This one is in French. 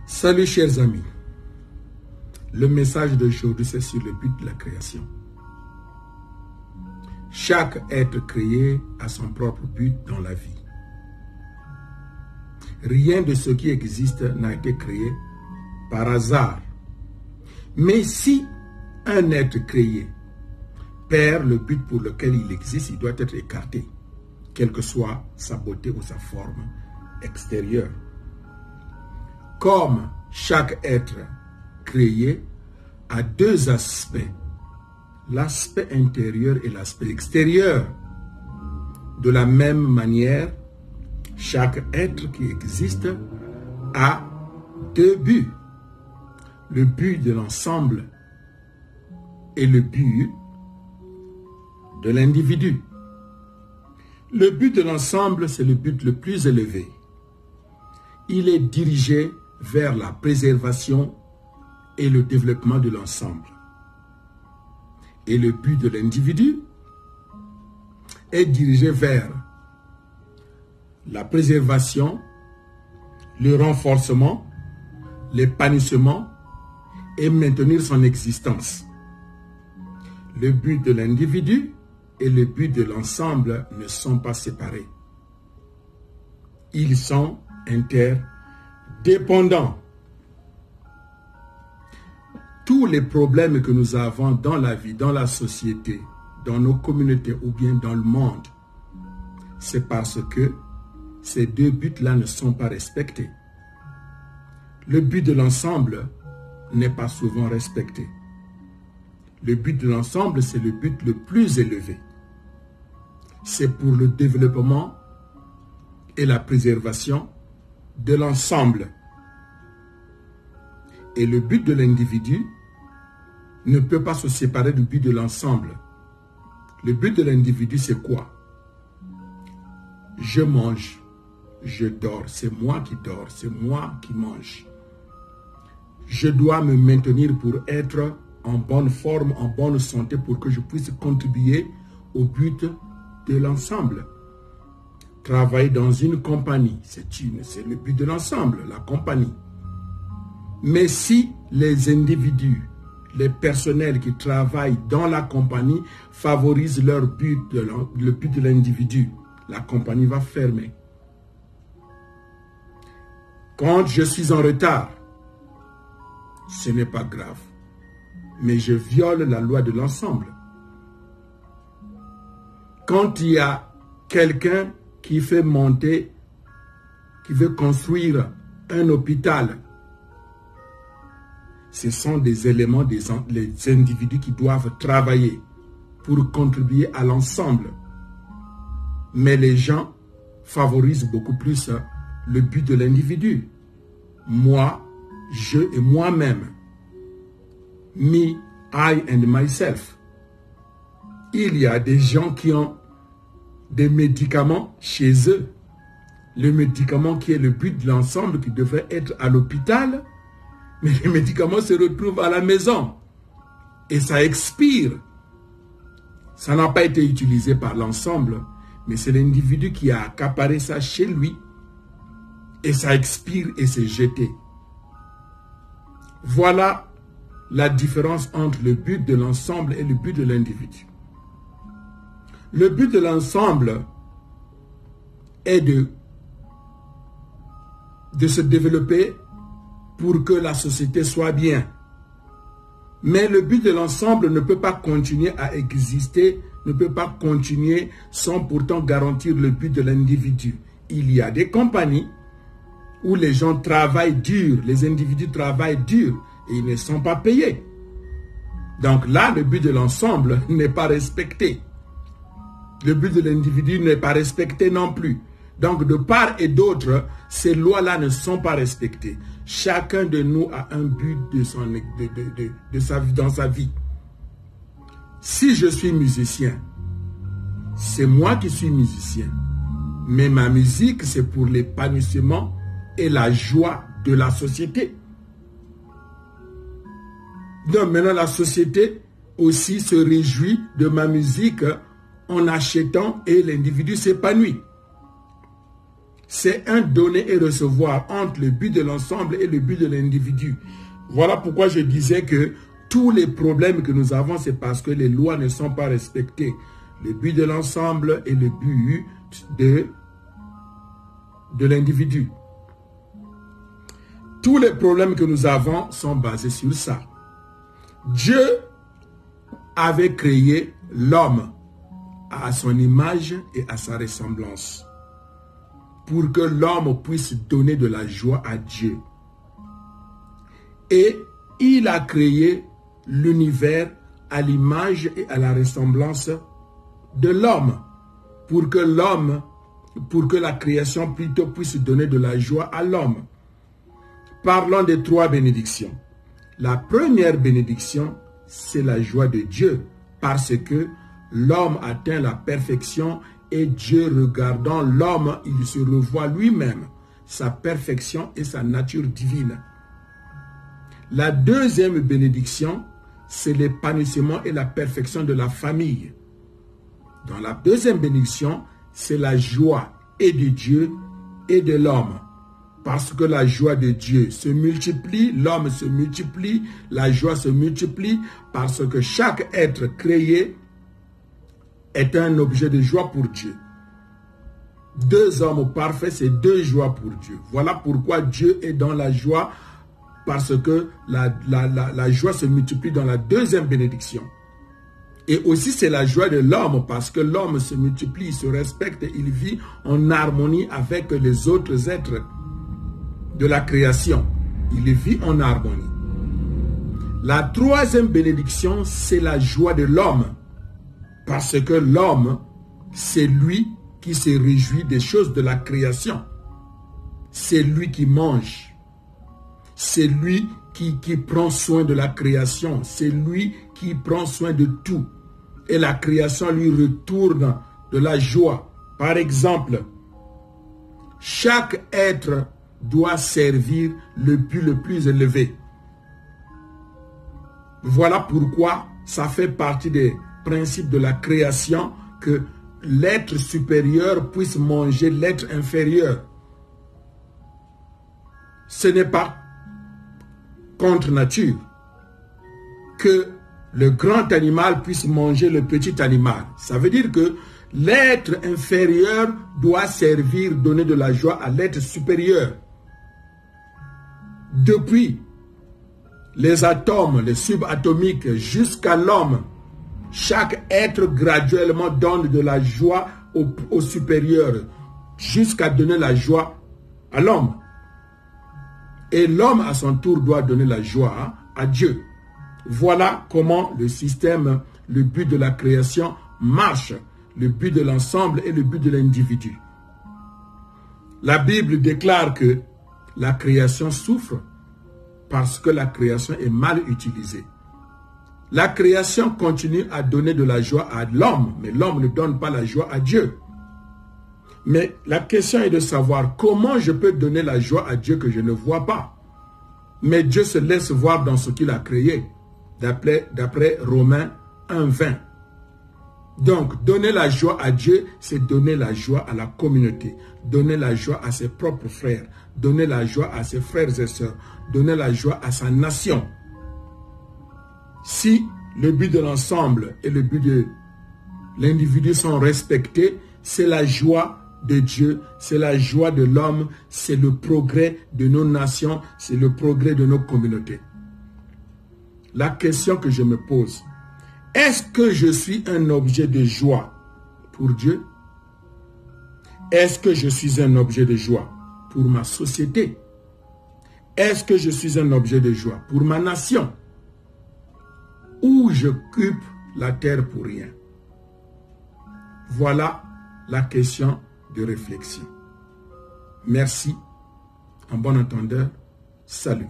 Salut chers amis, le message d'aujourd'hui c'est sur le but de la création. Chaque être créé a son propre but dans la vie. Rien de ce qui existe n'a été créé par hasard. Mais si un être créé perd le but pour lequel il existe, il doit être écarté, quelle que soit sa beauté ou sa forme extérieure. Comme chaque être créé a deux aspects, l'aspect intérieur et l'aspect extérieur. De la même manière, chaque être qui existe a deux buts. Le but de l'ensemble et le but de l'individu. Le but de l'ensemble, c'est le but le plus élevé. Il est dirigé vers la préservation et le développement de l'ensemble. Et le but de l'individu est dirigé vers la préservation, le renforcement, l'épanouissement et maintenir son existence. Le but de l'individu et le but de l'ensemble ne sont pas séparés. Ils sont interdépendants. Tous les problèmes que nous avons dans la vie, dans la société, dans nos communautés ou bien dans le monde, c'est parce que ces deux buts-là ne sont pas respectés. Le but de l'ensemble n'est pas souvent respecté. Le but de l'ensemble, c'est le but le plus élevé. C'est pour le développement et la préservation de l'ensemble. Et le but de l'individu ne peut pas se séparer du but de l'ensemble. Le but de l'individu, c'est quoi? Je mange, je dors, c'est moi qui dors, c'est moi qui mange. Je dois me maintenir pour être en bonne forme, en bonne santé, pour que je puisse contribuer au but de l'ensemble. Travailler dans une compagnie, c'est le but de l'ensemble, la compagnie. Mais si les individus, les personnels qui travaillent dans la compagnie favorisent leur but, le but de l'individu, la compagnie va fermer. Quand je suis en retard, ce n'est pas grave, mais je viole la loi de l'ensemble. Quand il y a quelqu'un qui fait monter, qui veut construire un hôpital, ce sont des éléments, les individus qui doivent travailler pour contribuer à l'ensemble. Mais les gens favorisent beaucoup plus le but de l'individu. Moi, je et moi-même. Me, I and myself. Il y a des gens qui ont des médicaments chez eux. Le médicament qui est le but de l'ensemble, qui devrait être à l'hôpital, mais les médicaments se retrouvent à la maison. Et ça expire. Ça n'a pas été utilisé par l'ensemble, mais c'est l'individu qui a accaparé ça chez lui. Et ça expire et c'est jeté. Voilà la différence entre le but de l'ensemble et le but de l'individu. Le but de l'ensemble est de se développer pour que la société soit bien. Mais le but de l'ensemble ne peut pas continuer à exister, ne peut pas continuer sans pourtant garantir le but de l'individu. Il y a des compagnies où les gens travaillent dur, les individus travaillent dur et ils ne sont pas payés. Donc là, le but de l'ensemble n'est pas respecté. Le but de l'individu n'est pas respecté non plus. Donc de part et d'autre, ces lois-là ne sont pas respectées. Chacun de nous a un but dans sa vie. Si je suis musicien, c'est moi qui suis musicien. Mais ma musique, c'est pour l'épanouissement et la joie de la société. Donc maintenant, la société aussi se réjouit de ma musique en achetant et l'individu s'épanouit. C'est un donner et recevoir entre le but de l'ensemble et le but de l'individu. Voilà pourquoi je disais que tous les problèmes que nous avons, c'est parce que les lois ne sont pas respectées. Le but de l'ensemble et le but de l'individu. Tous les problèmes que nous avons sont basés sur ça. Dieu avait créé l'homme à son image et à sa ressemblance, pour que l'homme puisse donner de la joie à Dieu. Et il a créé l'univers à l'image et à la ressemblance de l'homme, pour que la création plutôt puisse donner de la joie à l'homme. Parlons des 3 bénédictions. La première bénédiction, c'est la joie de Dieu, parce que l'homme atteint la perfection et Dieu, regardant l'homme, il se revoit lui-même, sa perfection et sa nature divine. La deuxième bénédiction, c'est l'épanouissement et la perfection de la famille. Dans la deuxième bénédiction, c'est la joie et de Dieu et de l'homme. Parce que la joie de Dieu se multiplie, l'homme se multiplie, la joie se multiplie, parce que chaque être créé est un objet de joie pour Dieu. 2 hommes parfaits, c'est 2 joies pour Dieu. Voilà pourquoi Dieu est dans la joie, parce que la joie se multiplie dans la deuxième bénédiction. Et aussi c'est la joie de l'homme, parce que l'homme se multiplie, il se respecte, il vit en harmonie avec les autres êtres de la création. Il vit en harmonie. La troisième bénédiction, c'est la joie de l'homme, parce que l'homme, c'est lui qui se réjouit des choses de la création. C'est lui qui mange. C'est lui qui prend soin de la création. C'est lui qui prend soin de tout. Et la création lui retourne de la joie. Par exemple, chaque être doit servir le but le plus élevé. Voilà pourquoi ça fait partie des principes de la création que l'être supérieur puisse manger l'être inférieur. Ce n'est pas contre nature que le grand animal puisse manger le petit animal. Ça veut dire que l'être inférieur doit servir, donner de la joie à l'être supérieur. Depuis les atomes, les subatomiques, jusqu'à l'homme, chaque être graduellement donne de la joie au supérieur, jusqu'à donner la joie à l'homme. Et l'homme, à son tour, doit donner la joie à Dieu. Voilà comment le système, le but de la création marche, le but de l'ensemble et le but de l'individu. La Bible déclare que la création souffre parce que la création est mal utilisée. La création continue à donner de la joie à l'homme, mais l'homme ne donne pas la joie à Dieu. Mais la question est de savoir comment je peux donner la joie à Dieu que je ne vois pas. Mais Dieu se laisse voir dans ce qu'il a créé, d'après Romains 1:20. Donc, donner la joie à Dieu, c'est donner la joie à la communauté, donner la joie à ses propres frères, donner la joie à ses frères et sœurs, donner la joie à sa nation. Si le but de l'ensemble et le but de l'individu sont respectés, c'est la joie de Dieu, c'est la joie de l'homme, c'est le progrès de nos nations, c'est le progrès de nos communautés. La question que je me pose, est-ce que je suis un objet de joie pour Dieu? Est-ce que je suis un objet de joie pour ma société? Est-ce que je suis un objet de joie pour ma nation? Ou j'occupe la terre pour rien? Voilà la question de réflexion. Merci. En bon entendeur, salut.